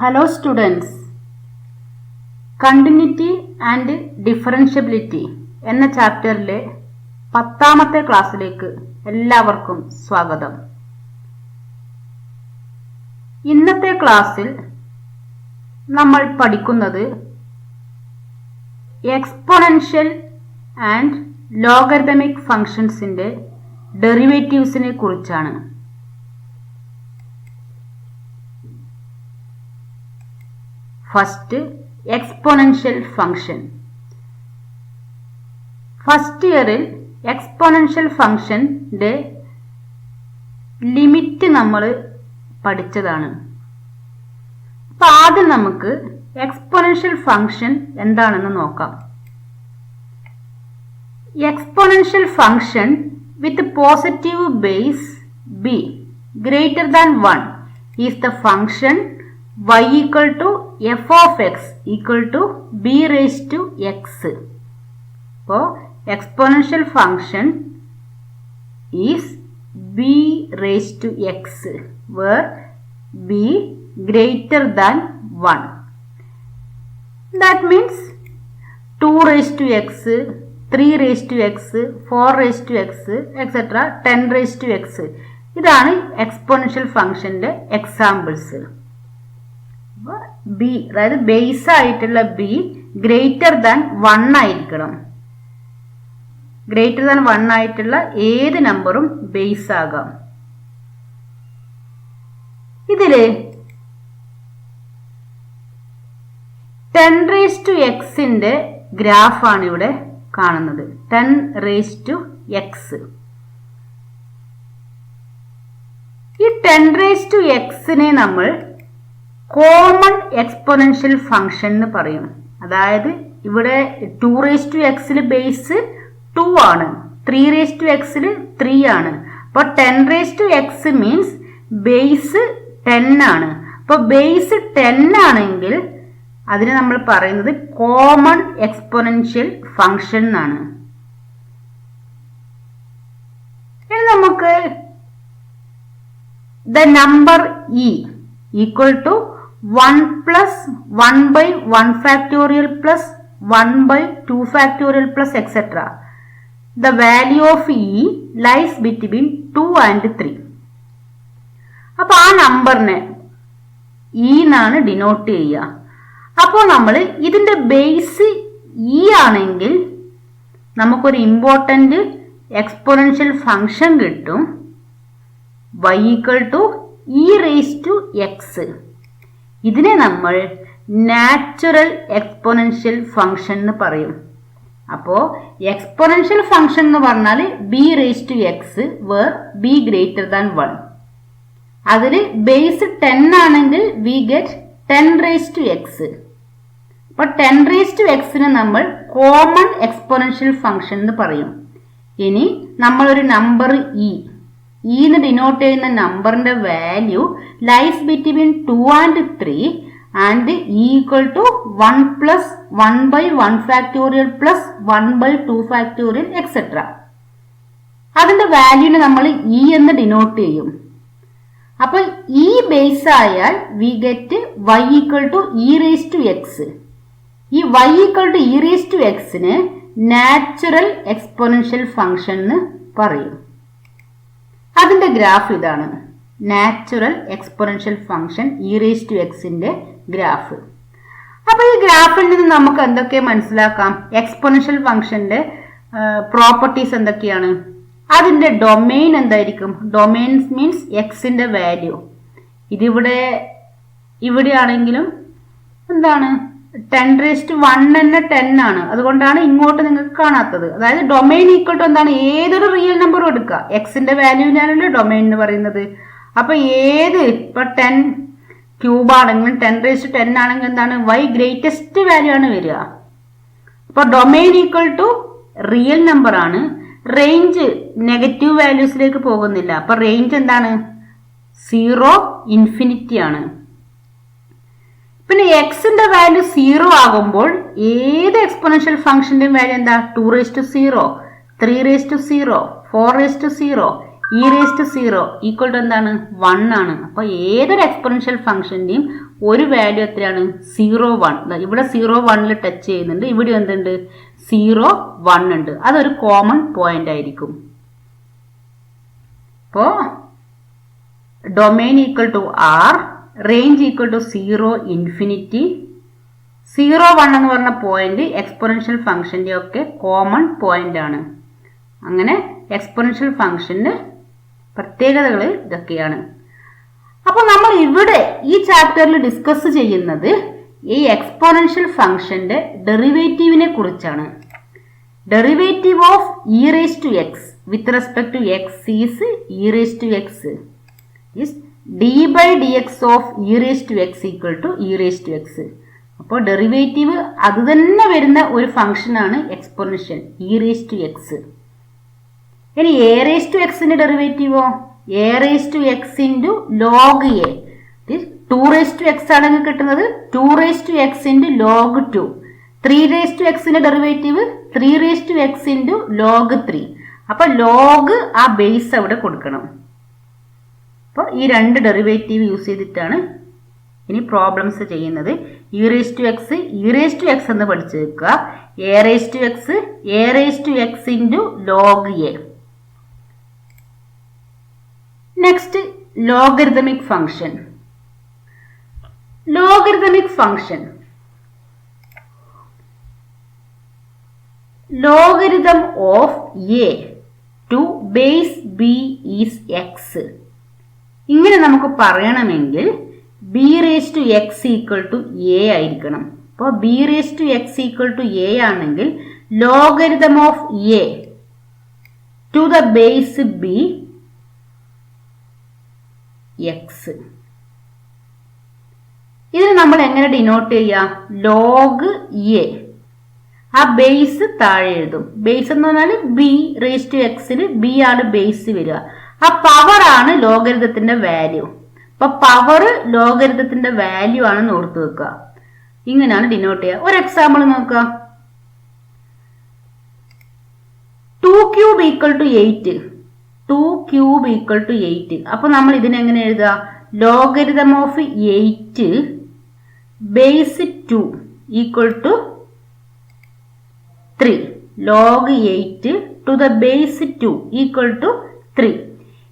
Hello students, Continuity and Differentiability എന്ന ചാപ്റ്ററിലെ 10ാമത്തെ ക്ലാസ്സിലേക്ക് എല്ലാവർക്കും സ്വാഗതം. ഇന്നത്തെ ക്ലാസ്സിൽ നമ്മൾ പഠിക്കുന്നത് എക്സ്പോണൻഷ്യൽ ആൻഡ് ലോഗരിതമിക് ഫങ്ഷൻസിന്റെ ഡെറിവേറ്റീവ്സിനെ കുറിച്ചാണ്. First, exponential function. First year exponential function de limit നമ്മൾ പഠിച്ചതാണ്. അപ്പോൾ ആദ്യം നമുക്ക് exponential function എന്താണെന്ന് നോക്കാം. Exponential function with positive base b greater than 1 is the function y equal to f of x equal to b raised to x. So, exponential function is b raised to x where b greater than 1. That means 2 raised to x, 3 raised to x, 4 raised to x, etc. 10 raised to x. ഇതാണ് exponential functionന്റെ examples. b അതായത് base ആയിട്ടുള്ള b greater than 1 ആയിരിക്കണം. Greater than 1 ആയിട്ടുള്ള ഏത് നമ്പറും base ആകാം. ഇതില് 10 raised to x ന്റെ ഗ്രാഫാണ് ഇവിടെ കാണുന്നത്. 10 raised to x. ഈ 10 raised to x നെ നമ്മൾ കോമൺ എക്സ്പോണൻഷ്യൽ ഫംഗ്ഷൻ എന്ന് പറയും. അതായത് ഇവിടെ 2 raised to x ബേസ് 2 ആണ്, 3 raised to x 3 ആണ്. അപ്പോൾ 10 raised to x means base 10 ആണ്. അപ്പോൾ ബേസ് 10 ആണെങ്കിൽ അതിന് നമ്മൾ പറയുന്നത് കോമൺ എക്സ്പോണൻഷ്യൽ ഫംഗ്ഷൻ എന്നാണ്. ഇനി നമുക്ക് the number e equal to 1 plus 1 by 1 factorial plus 1 by 2 factorial plus etc. The value of e lies between 2 and 3. അപ്പോൾ ആ നമ്പറിനെ e എന്നാണ് ഡിനോട്ട് ചെയ്യുക. അപ്പോൾ നമ്മൾ ഇതിന്റെ ബേസ് e ആണെങ്കിൽ നമുക്കൊരു ഇമ്പോർട്ടന്റ് എക്സ്പോണൻഷ്യൽ ഫംഗ്ഷൻ കിട്ടും. y equal to e raised to x. ഇതിനെ നമ്മൾ നാച്ചുറൽ എക്സ്പോണൻഷ്യൽ ഫംഗ്ഷൻ എന്ന് പറയും. അപ്പോൾ എക്സ്പോണൻഷ്യൽ ഫംഗ്ഷൻ എന്ന് പറഞ്ഞാൽ b raised to x where b greater than 1. അതിൽ ബേസ് 10 ആണെങ്കിൽ we get 10 raised to x. അപ്പോൾ 10 raised to x നെ നമ്മൾ കോമൺ എക്സ്പോണൻഷ്യൽ ഫംഗ്ഷൻ എന്ന് പറയും. ഇനി നമ്മളൊരു നമ്പർ e എന്ന് ഡിനോട്ട് ചെയ്യുന്ന നമ്പറിന്റെ value lies between 2 and 3 and e equal to 1 plus 1 by 1 factorial plus 1 by 2 factorial etcetera. അതിന്റെ വാല്യൂനെ നമ്മൾ e എന്ന് ഡിനോട്ട് ചെയ്യും. അപ്പോൾ e ബേസ് ആയാൽ we get y equal to e raise to x. ഈ y equal to e raise to x ന് നാച്ചുറൽ എക്സ്പോണൻഷ്യൽ ഫംഗ്ഷൻ എന്ന് പറയും. അതിന്റെ ഗ്രാഫ് ഇതാണ്, natural exponential function E raise to എക്സിന്റെ ഗ്രാഫ്. അപ്പൊ ഈ ഗ്രാഫിൽ നിന്ന് നമുക്ക് എന്തൊക്കെ മനസ്സിലാക്കാം? എക്സ്പോണൻഷ്യൽ ഫംഗ്ഷന്റെ പ്രോപ്പർട്ടീസ് എന്തൊക്കെയാണ്? അതിന്റെ ഡൊമെയിൻ എന്തായിരിക്കും? ഡൊമെയിൻ മീൻസ് എക്സിന്റെ വാല്യൂ. ഇവിടെ ആണെങ്കിലും എന്താണ് 10 raised to 1 തന്നെ 10 ആണ്. അതുകൊണ്ടാണ് ഇങ്ങോട്ട് നിങ്ങൾക്ക് കാണാത്തത്. അതായത് ഡൊമെയിൻ ഈക്വൽ ടു എന്താണ്? ഏതൊരു റിയൽ നമ്പറും എടുക്കുക, എക്സിന്റെ വാല്യൂവിനാണല്ലോ ഡൊമെയിൻ എന്ന് പറയുന്നത്. അപ്പൊ ഇപ്പൊ 10 ക്യൂബ് ആണെങ്കിലും 10 raised to 10 ആണെങ്കിലും എന്താണ്? y ഗ്രേറ്റസ്റ്റ് വാല്യൂ ആണ് വരിക. അപ്പൊ domain equal to real number ആണ്. റേഞ്ച് നെഗറ്റീവ് വാല്യൂസിലേക്ക് പോകുന്നില്ല. അപ്പൊ റേഞ്ച് എന്താണ്? 0 ഇൻഫിനിറ്റി ആണ്. പിന്നെ എക്സിന്റെ വാല്യൂ 0 ആകുമ്പോൾ ഏത് എക്സ്പോണൻഷ്യൽ ഫംഗ്ഷന്റെയും വാല്യൂ എന്താ? 2 raised to 0, 3 raised to 0, 4 raised to 0, e raised to 0 equal to എന്താണ്? 1 ആണ്. അപ്പോൾ ഏതൊരു എക്സ്പോണൻഷ്യൽ ഫംഗ്ഷന്റെയും ഒരു വാല്യൂ എത്രയാണ് 0 1. ഇവിടെ 0 1 ടച്ച് ചെയ്യുന്നുണ്ട്, ഇവിടെ എന്തുണ്ട് 0 1 ഉണ്ട്. അതൊരു കോമൺ പോയിന്റ് ആയിരിക്കും. അപ്പോ domain equal to R, range equal to 0 infinity. 0 1 എന്ന് പറഞ്ഞ പോയിന്റ് എക്സ്പോണൻഷ്യൽ ഫംഗ്ഷന്റെ ഒക്കെ കോമൺ പോയിന്റ് ആണ്. അങ്ങനെ എക്സ്പോണൻഷ്യൽ ഫംഗ്ഷന്റെ പ്രത്യേകതകൾ ഇതൊക്കെയാണ്. അപ്പോൾ നമ്മൾ ഇവിടെ ഈ ചാപ്റ്ററിൽ ഡിസ്കസ് ചെയ്യുന്നത് ഈ എക്സ്പോണൻഷ്യൽ ഫംഗ്ഷന്റെ ഡെറിവേറ്റീവിനെ കുറിച്ചാണ്. Derivative of e raised to x with respect to x is e raised to x is d by dx of e raised to x equal to e raised to x. അപ്പോൾ derivative അത് തന്നെ വരുന്ന ഒരു function ആണ് exponential e raised to x. ഇനി a raised to x ന്റെ ഡെറിവേറ്റീവോ a raised to x into log a. 2 raised to x ആണെങ്കിൽ കിട്ടുന്നത് 2 raised to x into log 2. 3 raised to x ന്റെ derivative 3 raised to x into log 3. അപ്പൊ log ആ base അവിടെ കൊടുക്കണം. അപ്പോൾ ഈ രണ്ട് ഡെറിവേറ്റീവ് യൂസ് ചെയ്തിട്ടാണ് ഇനി പ്രോബ്ലംസ് ചെയ്യുന്നത്. e raised to x, e raised to x എന്ന് പഠിച്ചു വെക്കുക. a raised to x, a raised to x into log a. Next, logarithmic function. Logarithmic function. Logarithm of a to base b is x. ഇങ്ങനെ നമുക്ക് പറയണമെങ്കിൽ b raised to x equal to a ആയിരിക്കണം. അപ്പോൾ b raised to x equal to a ആണെങ്കിൽ logarithm of a to the base b x. ഇതിന് നമ്മൾ എങ്ങനെ denote ചെയ്യാം? ലോഗ് എ, ആ ബേസ് താഴെ എഴുതും. ബേസ് എന്ന് പറഞ്ഞാൽ ബി റേസ് ടു എക്സിൽ ബി ആണ് ബേസ് വരിക. ആ പവർ ആണ് ലോഗരിതത്തിന്റെ വാല്യൂ. അപ്പൊ പവർ ലോഗരിതത്തിന്റെ വാല്യൂ ആണെന്ന് ഓർത്ത് വെക്കുക. ഇങ്ങനെയാണ് ഡിനോട്ട് ചെയ്യുക. ഒരു എക്സാമ്പിൾ നോക്കുക. 2 cube equal to 8. 2 cube equal to 8. അപ്പൊ നമ്മൾ ഇതിനെങ്ങനെ എഴുതുക? Logarithm of 8 base 2 equal to 3. Log 8 to the base 2 equal to 3.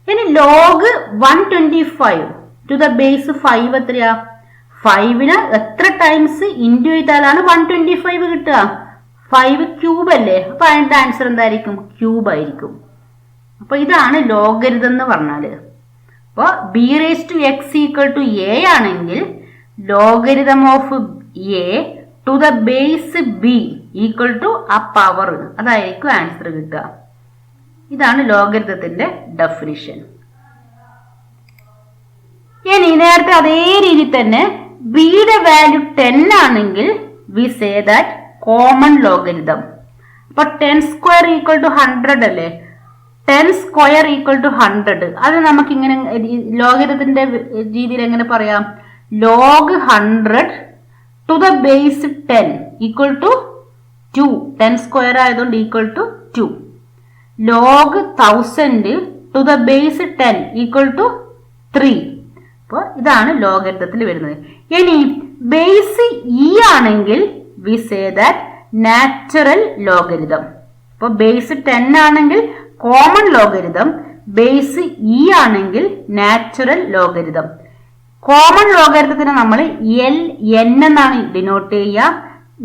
ഇനി ലോഗ് 125 ടു ദ ബേസ് 5 എത്രയാ? 5ന് എത്ര ടൈംസ് ഇൻറ്റു ചെയ്താലാണ് 125 കിട്ടുക? 5 ക്യൂബ് അല്ലേ? അപ്പൊ അതിന്റെ ആൻസർ എന്തായിരിക്കും? ക്യൂബ് ആയിരിക്കും. അപ്പൊ ഇതാണ് ലോഗരിതം എന്ന് പറഞ്ഞാല്. അപ്പൊ B raise to X equal to A ആണെങ്കിൽ logarithm of A to the base B equal to ആ പവർ, അതായിരിക്കും ആൻസർ കിട്ടുക. ഇതാണ് ലോഗരിതത്തിന്റെ ഡെഫിനിഷൻ. ഇനി നേരത്തെ അതേ രീതി തന്നെ ബിയുടെ വാല്യൂ 10 ആണെങ്കിൽ we say that common logarithm. അപ്പൊ 10 സ്ക്വയർ ഈക്വൽ ടു 100 അല്ലേ? 10 സ്ക്വയർ ഈക്വൽ ടു 100. അത് നമുക്ക് ഇങ്ങനെ ലോഗരിതത്തിന്റെ രീതിയിൽ എങ്ങനെ പറയാം? Log 100 to the base 10 equal to 2. 10 square ആയതുകൊണ്ട് equal to 2. Log 1000 to the base 10 equal to 3. അപ്പോൾ ഇതാണ് ലോഗരിതത്തിൽ വരുന്നത്. ഇനി ബേസ് ഇ ആണെങ്കിൽ we say that natural logarithm. അപ്പോൾ ബേസ് 10 ആണെങ്കിൽ കോമൺ ലോഗരിതം, ബേസ് ഇ ആണെങ്കിൽ നാച്ചുറൽ ലോഗരിതം. കോമൺ ലോഗരിതത്തിന് നമ്മൾ എൽ എൻ എന്നാണ് ഡിനോട്ട് ചെയ്യുക.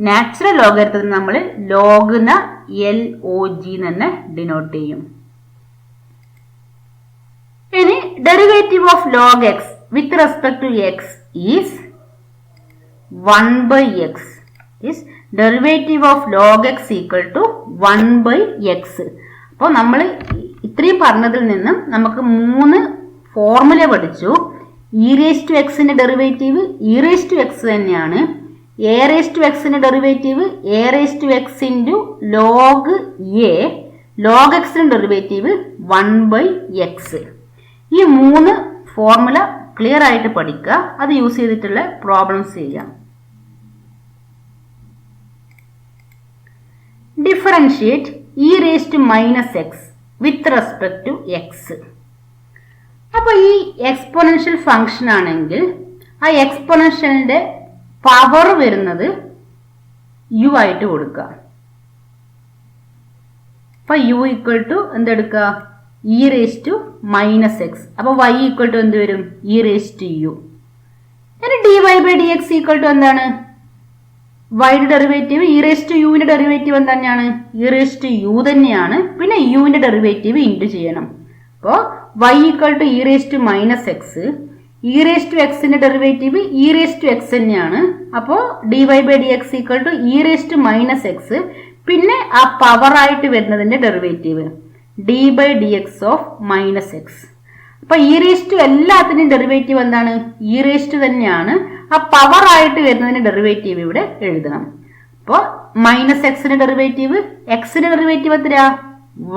നാച്ചുറൽ ലോഗരിതത്തിന് നമ്മൾ ലോഗ്ന എൽ ഒ ജി തന്നെ ഡിനോട്ട് ചെയ്യും. ഇനി derivative of log X with respect to X is 1 by x. is derivative of log x equal to 1 by x. അപ്പോൾ നമ്മൾ ഇത്രയും പറഞ്ഞതിൽ നിന്നും നമുക്ക് 3 ഫോർമുല പഠിച്ചു. ഇ റേസ് ടു എക്സിന്റെ derivative E raise to X തന്നെയാണ്. എ റേസ് ടു എക്സിന്റെ derivative A raise to X into log A, log എക്സിന്റെ ഡെറിവേറ്റീവ് 1 by x. ഈ 3 ഫോർമുല ക്ലിയർ ആയിട്ട് പഠിക്കുക. അത് യൂസ് ചെയ്തിട്ടുള്ള പ്രോബ്ലംസ് ചെയ്യാം. Differentiate E raise to minus X with respect to X. അപ്പോൾ ഈ എക്സ്പോണൻഷ്യൽ ഫംഗ്ഷൻ ആണെങ്കിൽ ആ എക്സ്പൊണൻഷ്യലിന്റെ പവർ വരുന്നത് യു ആയിട്ട് കൊടുക്കുക. അപ്പൊ യു ഈക്വൽ ടു എന്തെടുക്കുക, E raise to minus X. അപ്പൊ വൈ ഈക്വൽ ടു എന്ത് വരും, ഇ റേസ് ടു യു. ഇനി D Y by D X equal to എന്താണ്, വൈയുടെ ഡെറിവേറ്റീവ് ഇ റേസ് ടു യുവിന്റെ ഡെറിവേറ്റീവ് എന്താണ്, ഇ റേസ് ടു യു തന്നെയാണ്. പിന്നെ യുവിന്റെ ഡെറിവേറ്റീവ് ഇൻറ്റു ചെയ്യണം. അപ്പോൾ Y equal to E raise to minus X, E raise to എക്സിന്റെ derivative E raise to X തന്നെയാണ്. അപ്പോൾ D Y by D X equal to E raise to minus X, പിന്നെ ആ പവർ ആയിട്ട് വരുന്നതിന്റെ derivative D by D X of minus X. അപ്പൊ E raise to എല്ലാത്തിന്റെയും derivative എന്താണ്, ഇ റേസ് ടു തന്നെയാണ്. ആ പവർ ആയിട്ട് വരുന്നതിന്റെ ഡെറിവേറ്റീവ് ഇവിടെ എഴുതണം. അപ്പോൾ മൈനസ് എക്സിന്റെ ഡെറിവേറ്റീവ്, എക്സിന്റെ ഡെറിവേറ്റീവ് എത്രയാ,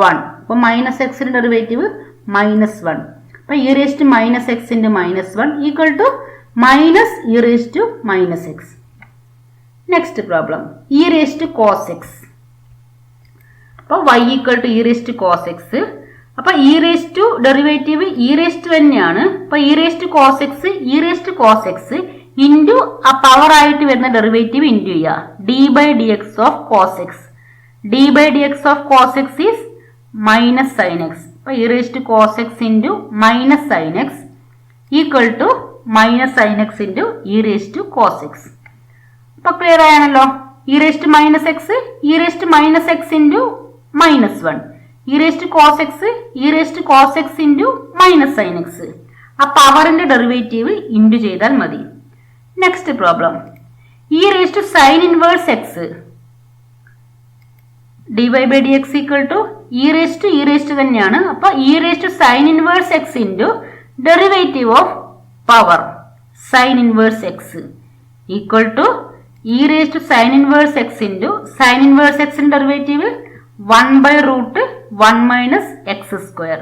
1. അപ്പൊ മൈനസ് എക്സിന്റെ ഡെറിവേറ്റീവ് മൈനസ് 1. അപ്പൊ E raise to minus X into minus 1 equal to minus E raise to minus X. Next problem, E raise to cos X. അപ്പൊ Y equal to E raise to cos X. അപ്പൊ E raise to derivative E raise to തന്നെയാണ്. അപ്പൊ E raise to cos X, E raise to cos X into ആ power ആയിട്ട് വരുന്ന derivative into ചെയ്യുക, D by D X of cos X. D by D X of cos X is minus sine X. അപ്പൊ E raise to cos X into minus sine X equal to minus sine X into E raise to cos X. അപ്പൊ clear ആയാണല്ലോ. E raise to minus X, E raise to minus X into minus 1, E raise to cos X, E raise to cos X into minus sine X. ആ പവറിന്റെ derivative into ചെയ്താൽ മതി. Next problem, E raise to sine inverse X. D Y by D X equal to E raise to തന്നെയാണ്. അപ്പൊ E raise to sine inverse X into derivative of power sine inverse X equal to E raise to sine inverse X into sine inverse എക്സിന്റെ derivative 1 by root 1 minus X square.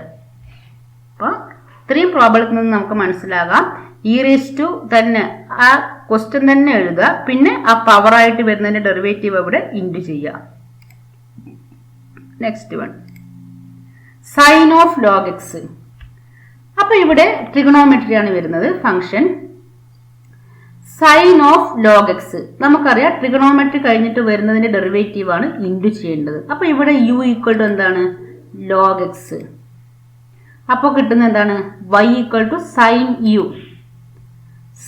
അപ്പോൾ ഇത്രയും പ്രോബ്ലത്തിൽ നിന്ന് നമുക്ക് മനസ്സിലാകാം, E raise to തന്നെ ആ question തന്നെ എഴുതുക, പിന്നെ ആ പവർ ആയിട്ട് വരുന്നതിന്റെ ഡെറിവേറ്റീവ് അവിടെ ഇൻറ്റു ചെയ്യുക. Next one, sine of log X. അപ്പൊ ഇവിടെ ട്രിഗണോമെട്രി ആണ് വരുന്നത് function. Sine of log X നമുക്കറിയാം, ട്രിഗണോമെട്രി കഴിഞ്ഞിട്ട് വരുന്നതിന്റെ ഡെറിവേറ്റീവ് ആണ് ഇൻറ്റു ചെയ്യേണ്ടത്. അപ്പൊ ഇവിടെ യു ഈക്വൽ ടു എന്താണ്, ലോഗ് എക്സ്. അപ്പൊ കിട്ടുന്ന എന്താണ്, Y equal to sine U.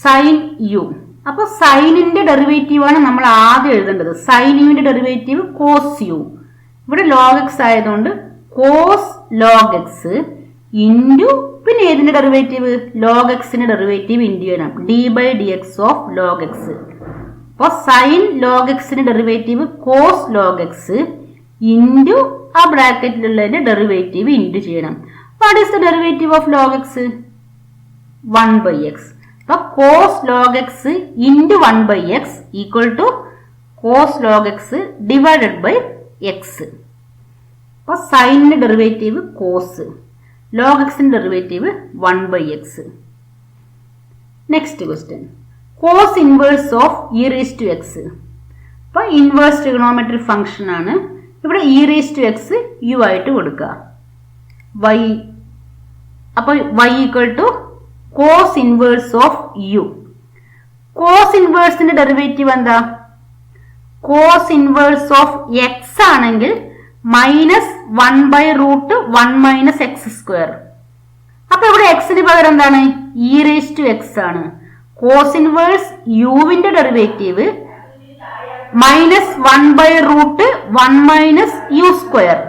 Sine U. അപ്പൊ സൈനിന്റെ ഡെറിവേറ്റീവ് ആണ് നമ്മൾ ആദ്യം എഴുതേണ്ടത്. സൈൻ യുവിന്റെ ഡെറിവേറ്റീവ് കോസ് യു. ഇവിടെ ലോഗ് എക്സ് ആയതുകൊണ്ട് കോസ് ലോഗ് എക്സ് ഇൻറ്റു പിന്നെ ഏതിന്റെ ഡെറിവേറ്റീവ്, ലോഗ് എക്സിന്റെ ഡെറിവേറ്റീവ് ഇൻറ്റു ചെയ്യണം, D by D X of log X. അപ്പോൾ സൈൻ ലോഗ് എക്സിന്റെ derivative cos log X into ആ ബ്രാക്കറ്റിലുള്ളതിന്റെ ഡെറിവേറ്റീവ് ഇൻറ്റു ചെയ്യണം. What is the derivative of log X, 1 by X. അപ്പൊ cos log X into 1 by X equal to cos log X divided by X. അപ്പൊ സൈനിന്റെ derivative cos, log എക്സിന്റെ derivative 1 by X. Next question, cos inverse of E raise to x. അപ്പൊ inverse trigonometry function ആണ്. ഇവിടെ E raise to X U ആയിട്ട് കൊടുക്കുക, Y. അപ്പൊ Y equal to cos inverse of U. Cos ഇൻവേഴ്സിന്റെ derivative എന്താ, cos inverse of X ആണെങ്കിൽ minus 1 by root 1 minus X square. അപ്പൊ ഇവിടെ എക്സിന് പകരം എന്താണ്, ഇ റേസ് ടു എക്സ് ആണ്. കോസ് ഇൻവേഴ്സ് യുവിന്റെ derivative minus 1 by root 1 minus U square.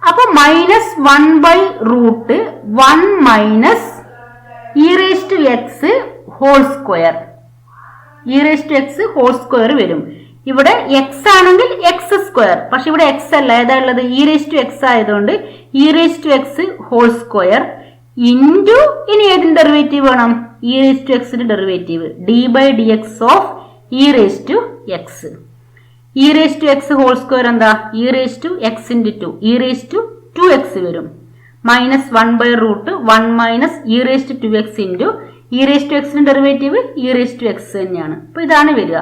അപ്പൊ minus 1 by root 1 minus E raise to X whole square. E raise to X whole square വരും. ഇവിടെ എക്സ് ആണെങ്കിൽ എക്സ് സ്ക്വയർ, പക്ഷെ ഇവിടെ X അല്ല, ഏതാ ഉള്ളത്, ഇ റേസ് ടു എക്സ് ആയതുകൊണ്ട് E raise to X whole square into ഇനി ഏതിന്റെ ഡെറിവേറ്റീവ് വേണം, ഇ റേസ് ടു എക്സിന്റെ derivative D by D X of E raise to X. E raise to X whole square എന്താ, E raise to X into 2, E raise to 2x വരും. Minus 1 by root 1 minus E raise to 2x into E raise to എക്സിന്റെ derivative E raise to X തന്നെയാണ്. അപ്പൊ ഇതാണ് വരിക.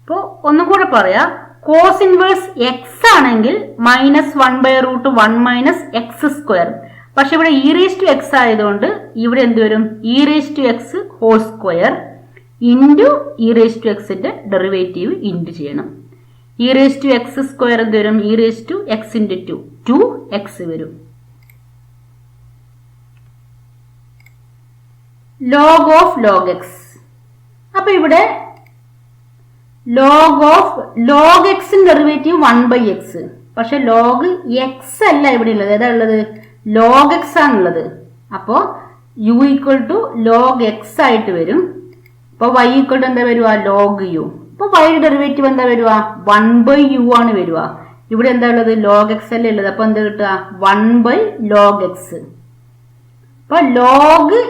അപ്പോൾ ഒന്നും കൂടെ പറയാം, കോസ് ഇൻവേഴ്സ് എക്സ് ആണെങ്കിൽ minus 1 by root 1 minus X square, പക്ഷെ ഇവിടെ ഇ റേസ് ടു എക്സ് ആയതുകൊണ്ട് ഇവിടെ എന്ത് വരും? E raise to X whole square into E raise to എക്സിന്റെ ഡെറിവേറ്റീവ് ഇൻറ്റു ചെയ്യണം. E raise to x square എന്ത് വരും? E raise to X into 2x വരും. Log of log X. അപ്പൊ ഇവിടെ ലോഗ് എക്സിന്റെ ഡെറിവേറ്റീവ് 1/x. പക്ഷെ ലോഗ് എക്സ് അല്ല ഇവിടെ ഉള്ളത്. ഏതാ ഉള്ളത്? ലോഗ് എക്സ് ആണുള്ളത്. അപ്പോ u equal to log x ആയിട്ട് വരും. അപ്പൊ y ഈക്വൽ ടു എന്താ വരുക? Log u. അപ്പൊ y ഡെറിവേറ്റീവ് എന്താ വരുക? 1/u ആണ് വരിക. ഇവിടെ എന്താ ഉള്ളത്? ലോഗ് എക്സ് അല്ലേ ഉള്ളത്. അപ്പൊ എന്താ കിട്ടുക? 1/log x. അപ്പൊ ലോഗ്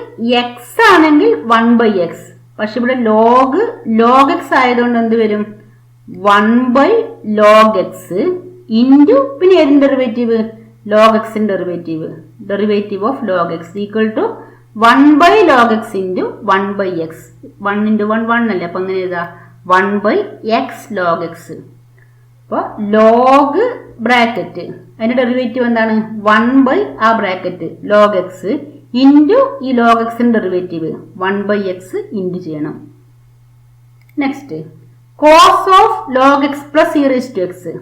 എക്സ് ആണെങ്കിൽ 1/x. പക്ഷെ ഇവിടെ ലോഗ് എക്സ് ആയതുകൊണ്ട് എന്ത് വരും? 1/log x ഇൻറ്റു പിന്നെ ഏതിന്റെ ഡെറിവേറ്റീവ്? ലോഗ് എക്സിന്റെ derivative. Derivative of log x equal to 1/log x into 1/x. 1 ഇൻറ്റു 1 1 അല്ലേ. അപ്പൊ അങ്ങനെ എഴുതാ 1/x log x. അപ്പോൾ ലോഗ് ബ്രാക്കറ്റ് അതിന്റെ ഡെറിവേറ്റീവ് എന്താണ്? 1 ആ ബ്രാക്കറ്റ് ലോഗ് എക്സ് ഇൻറ്റു ഈ ലോഗ് എക്സിന്റെ ഡെറിവേറ്റീവ് 1/x ഇൻറ്റു ചെയ്യണം. Next cos of log x plus e raise to x.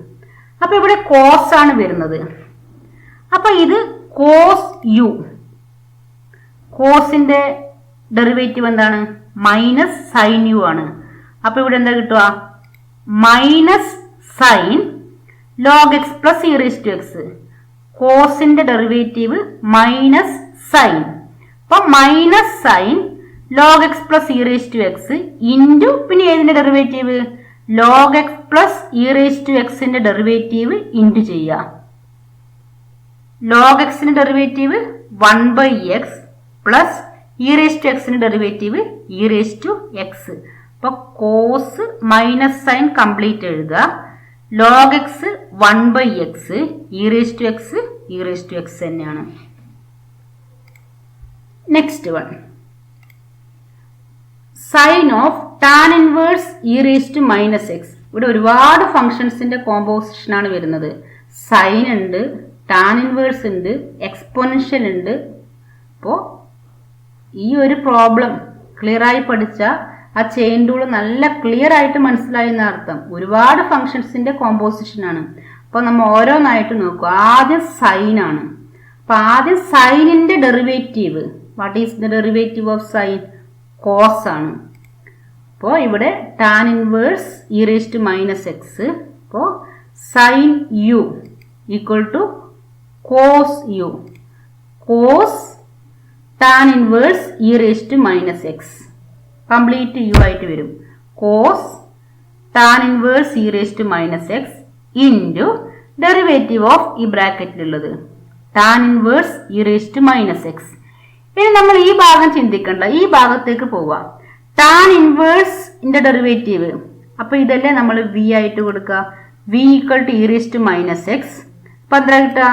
അപ്പൊ ഇവിടെ കോസ് ആണ് വരുന്നത്. അപ്പൊ ഇത് കോസ് യു. കോസിന്റെ ഡെറിവേറ്റീവ് എന്താണ്? മൈനസ് സൈൻ യു ആണ്. അപ്പൊ ഇവിടെ എന്താ കിട്ടുക? Minus sine log x plus e raise to x. കോസിന്റെ ഡെറിവേറ്റീവ് മൈനസ് സൈൻ. അപ്പൊ minus sine log x plus e raise to X into പിന്നെ ഏതിന്റെ derivative? Log x plus e raise to എക്സിന്റെ ഡെറിവേറ്റീവ് ഇൻറ്റു ചെയ്യുക. Log എക്സിന്റെ derivative 1/x plus e raise to എക്സിന്റെ derivative E raise to x. അപ്പൊ cos minus sine complete എഴുതുക. Log x 1/x e raise to X തന്നെയാണ്. Next one sine of tan inverse e raise to minus x. ഇവിടെ ഒരുപാട് ഫംഗ്ഷൻസിന്റെ composition ആണ് വരുന്നത്. Sign ഉണ്ട്, tan inverse ഉണ്ട്, exponential ഉണ്ട്. അപ്പോൾ ഈ ഒരു പ്രോബ്ലം ക്ലിയർ ആയി പഠിച്ച ആ ചെയിൻ റൂൾ നല്ല ക്ലിയർ ആയിട്ട് മനസ്സിലായി എന്ന അർത്ഥം. ഒരുപാട് ഫംഗ്ഷൻസിന്റെ കോമ്പോസിഷൻ ആണ്. അപ്പൊ നമ്മൾ ഓരോന്നായിട്ട് നോക്കുക. ആദ്യം സൈൻ ആണ്. അപ്പൊ ആദ്യം സൈനിന്റെ derivative. What is the derivative of sine? Cos ആണ്. അപ്പോൾ ഇവിടെ tan inverse e raise to minus x. അപ്പോൾ sine u equal to cos u. Cos tan inverse e raise to minus x complete u ആയിട്ട് വരും. Cos tan inverse e raise to minus X into derivative of ഈ ബ്രാക്കറ്റിലുള്ളത് tan inverse e raise to minus x. ഇനി നമ്മൾ ഈ ഭാഗം ചിന്തിക്കണ്ട, ഈ ഭാഗത്തേക്ക് പോവാം. ടാൻ ഇൻവേഴ്സിന്റെ ഡെറിവേറ്റീവ്. അപ്പൊ ഇതല്ലേ നമ്മൾ വി ആയിട്ട് കൊടുക്കുക. V equal to E raise to minus X. അപ്പൊ എന്താ കിട്ടുക?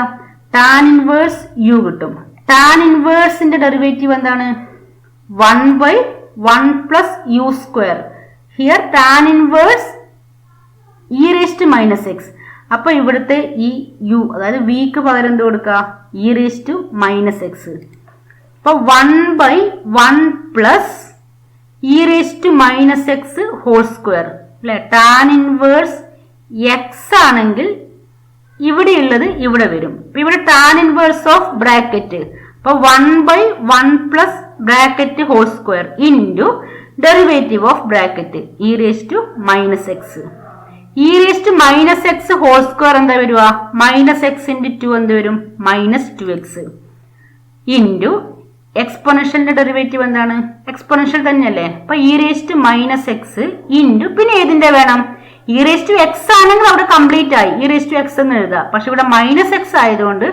ടാൻ ഇൻവേഴ്സ് യു കിട്ടും. ടാൻ ഇൻവേഴ്സിന്റെ ഡെറിവേറ്റീവ് എന്താണ്? 1/1 plus u square. Here tan inverse e raise to minus X. അപ്പൊ ഇവിടുത്തെ ഈ യു അതായത് വിക്ക് പകരം എന്ത് കൊടുക്കുക? E raise to minus X. അപ്പൊ 1/1 plus e raise to minus x whole square അല്ലെ. ടാൻ ഇൻവേഴ്സ് എക്സ് ആണെങ്കിൽ ഇവിടെയുള്ളത് ഇവിടെ വരും. അപ്പൊ ഇവിടെ ടാൻ ഇൻവേഴ്സ് ഓഫ് ബ്രാക്കറ്റ്. അപ്പൊ 1/1 plus bracket whole square into derivative of bracket e raise to minus X. E raise to minus x whole square എന്താ വരുക? മൈനസ് എക്സ് ഇൻറ്റു 2 എന്ത് വരും? മൈനസ് 2x ഇൻറ്റു എക്സ്പോണൻഷ്യലിന്റെ ഡെറിവേറ്റീവ് എന്താണ്? Exponential തന്നെയല്ലേ. അപ്പൊ E raise to minus X into പിന്നെ ഏതിന്റെ വേണം? ഇ റേസ് ടു എക്സ് ആണെങ്കിൽ അവിടെ കംപ്ലീറ്റ് ആയി ഇ റേസ് ടു എക്സ് എന്ന് എഴുതാം. പക്ഷെ ഇവിടെ മൈനസ് എക്സ് ആയതുകൊണ്ട്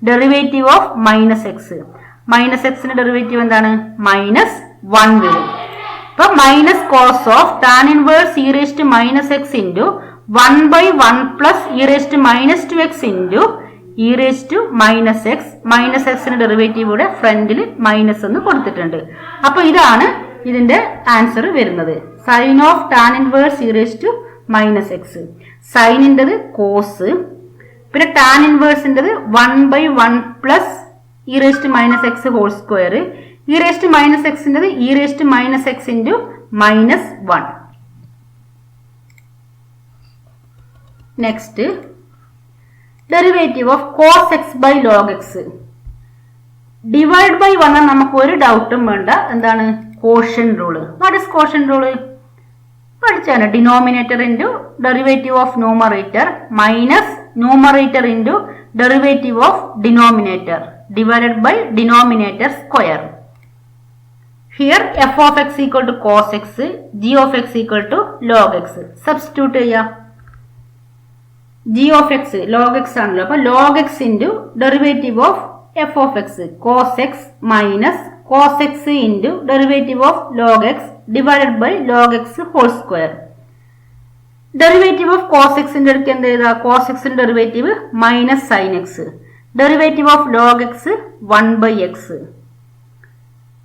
derivative of minus x. Minus എക്സിന്റെ ഡെറിവേറ്റീവ് എന്താണ്? -1 വരും. അപ്പൊ minus cos of tan inverse e raise to minus X into 1/1 plus e raise to minus 2x into E raise to minus x. Minus എക്സിന്റെ derivative ഇവിടെ ഫ്രണ്ടിൽ minus എന്ന് കൊടുത്തിട്ടുണ്ട്. അപ്പൊ ഇതാണ് ഇതിന്റെ ആൻസർ വരുന്നത്. Sine of tan inverse e raise to minus x. സൈനിൻ്റെത് കോസ്, പിന്നെ ടാൻ ഇൻവേഴ്സിൻ്റെത് 1/1 plus e raised to minus x whole square. e raised to minus x into e raised to minus x into minus 1. Next, derivative of cos x by log x. Divide by 1 നമുക്ക് ഒരു ഡൗട്ടും വേണ്ട. എന്താണ് quotient rule? What is quotient rule? പഠിച്ചാണ് denominator into derivative of numerator minus numerator into derivative of denominator divided by denominator square. Here f of x equal to cos x, g of x equal to log x. Substitute ചെയ്യാം. G of x log x ആണല്ലോ, അപ്പൊ log X into derivative of f of x cos x minus cos X into derivative of log x divided by log x whole square. Derivative of cos x ന്റെ അടുത്ത് എന്ത് ചെയ്താ? cos x ന്റെ derivative minus sine x. Derivative of log x 1 by x.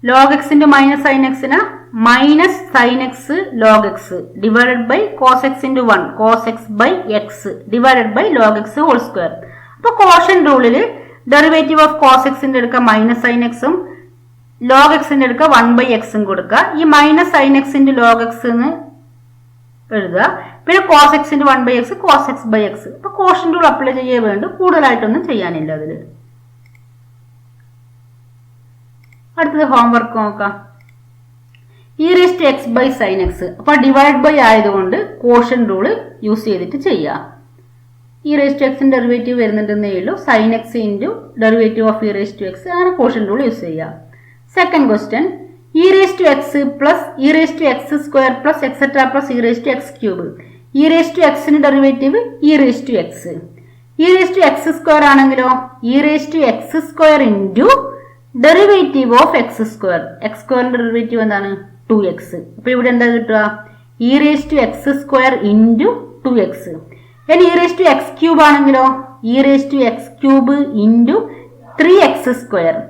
log x into minus sine എക്സിന് minus sine x log x divided by cos x into 1 cos x by x divided by log x whole square. അപ്പൊ quotient റൂളിൽ derivative of cos x ന്റെ എടുക്കുക minus sine എക്സും log x ന്റെ എടുക്കുക 1 by x കൊടുക്കുക. ഈ minus sine X into log x എന്ന് എഴുതുക. പിന്നെ cos x into 1 by x cos x by x. അപ്പൊ കോഷ്യന്റ് റൂൾ അപ്ലൈ ചെയ്യേ വേണ്ടു, കൂടുതലായിട്ടൊന്നും ചെയ്യാനില്ല അതിൽ. അടുത്തത് ഹോംവർക്ക് നോക്കാം. e raised to x by sin x. അപ്പൊ ഡിവൈഡ് ബൈ ആയതുകൊണ്ട് കോഷ്യന്റ് റൂൾ യൂസ് ചെയ്തിട്ട് ചെയ്യാം. e raised to x ന്റെ ഡെറിവേറ്റീവ് വരുന്നുണ്ടെന്നേ ഉള്ളൂ. sin x into derivative of e raised to x അങ്ങനെ കോഷ്യന്റ് റൂൾ യൂസ് ചെയ്യാം. Second question, e raised to x plus e raised to x square plus etc plus e raised to x cube. e raised to x ന്റെ derivative e raised to x. e raised to x square ആണെങ്കിലോ e raised to x square into derivative of x square. x സ്ക്വയറിന്റെ derivative എന്താണ്? 2x. അപ്പൊ ഇവിടെ എന്താ കിട്ടുക? e raised to x square into 2x. ഇനി e raised to x cube ആണെങ്കിലോ e raised to x cube into 3x square.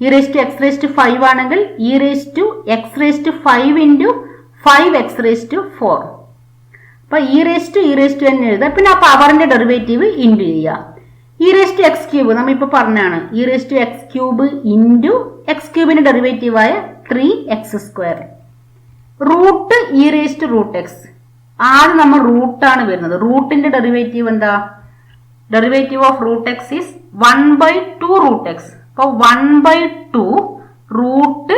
e raised to x raised to 5 ആണെങ്കിൽ e raised to x raised to 5 into 5x raised to 4. അപ്പൊ e raised to എന്ന് എഴുതാം. പിന്നെ ആ പവറിന്റെ derivative into ചെയ്യുക. e raised to x cube നമ്മൾ ഇപ്പൊ പറഞ്ഞാണ്. e raised to x cube into x ക്യൂബിന്റെ ഡെറിവേറ്റീവായ 3x square. Root e raised to root x. ആദ്യം നമ്മൾ റൂട്ടാണ് വരുന്നത്. റൂട്ടിന്റെ ഡെറിവേറ്റീവ് എന്താ? Derivative of root x is 1/2 root x. അപ്പൊ 1/2 root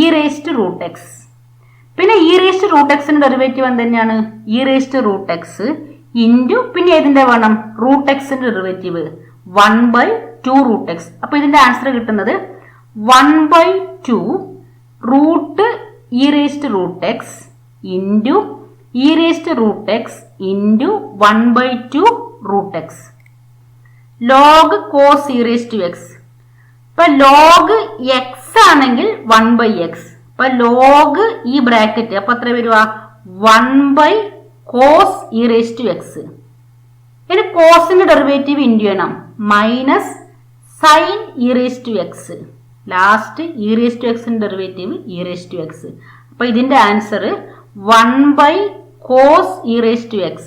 e raised to root x. പിന്നെ e raised to root x ന്റെ ഡെറിവേറ്റീവ് എന്ത് തന്നെയാണ്? e raised to root x into പിന്നെ ഏതിന്റെ വേണം? റൂട്ട് എക്സിന്റെ ഡെറിവേറ്റീവ് 1/2 റൂട്ട് എക്സ്. അപ്പൊ ഇതിന്റെ ആൻസർ കിട്ടുന്നത് 1/2 root e raised to root x into e raised to root x into 1/2 root x. Log cos e raised to x. ഇപ്പൊ log x ആണെങ്കിൽ 1/x. ഇപ്പൊ ലോഗ് ഈ ബ്രാക്കറ്റ് അപ്പൊ എത്ര വരുക? 1/cos e raised to x. ഇനി കോസിന്റെ derivative into ചെയ്യണം. Minus sign e raised to x. Last e raised to x ന്റെ derivative e raised to x. അപ്പൊ ഇതിന്റെ answer 1/cos e raised to x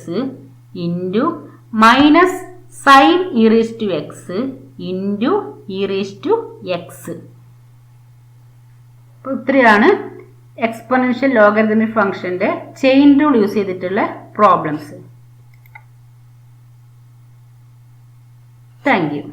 into minus sign e raised to x into e raised to x. ഇത്രയാണ് exponential logarithmic ഫംഗ്ഷന്റെ chain rule use ചെയ്തിട്ടുള്ള problems. Thank you.